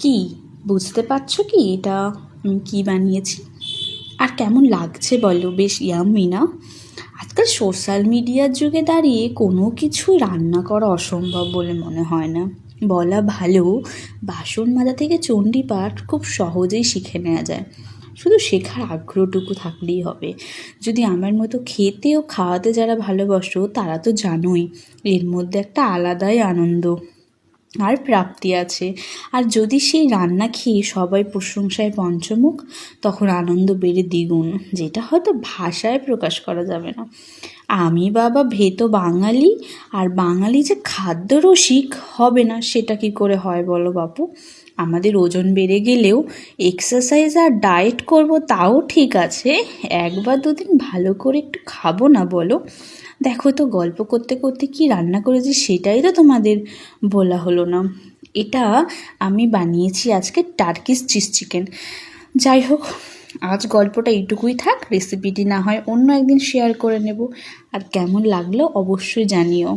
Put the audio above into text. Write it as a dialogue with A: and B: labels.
A: কি বুঝতে পারছো কি এটা আমি কি বানিয়েছি? আর কেমন লাগছে বলো? বেশ ইয়াম্মি না? আজকাল সোশ্যাল মিডিয়ার যুগে দাঁড়িয়ে কোনো কিছু রান্না করা অসম্ভব বলে মনে হয় না। বলা ভালো, বাসন মাজা থেকে চণ্ডীপাঠ খুব সহজেই শিখে নেওয়া যায়, শুধু শেখার আগ্রহটুকু থাকলেই হবে। যদি আমার মতো খেতে ও খাওয়াতে যারা ভালোবাসো তারা তো জানোই এর মধ্যে একটা আলাদাই আনন্দ আর প্রাপ্তি আছে। আর যদি সেই রান্না খেয়ে সবাই প্রশংসায় পঞ্চমুখ, তখন আনন্দ বেড়ে দ্বিগুণ, যেটা হয়তো ভাষায় প্রকাশ করা যাবে না। আমি বাবা ভেতো বাঙালি, আর বাঙালি যে খাদ্য রসিক হবে না সেটা কি করে হয় বলো বাপু? আমাদের ওজন বেড়ে গেলেও এক্সারসাইজ আর ডায়েট করব তাও ঠিক আছে, একবার দুদিন ভালো করে একটু খাবো না বলো? দেখো তো, গল্প করতে করতে কি রান্না করেছি সেটাই তো তোমাদের বলা হলো না। এটা আমি বানিয়েছি আজকে টার্কিশ চিজ চিকেন। যাই হোক, আজ গল্পটা এইটুকুই থাক, রেসিপিটি না হয় অন্য একদিন শেয়ার করে নেব। আর কেমন লাগলো অবশ্যই জানিও।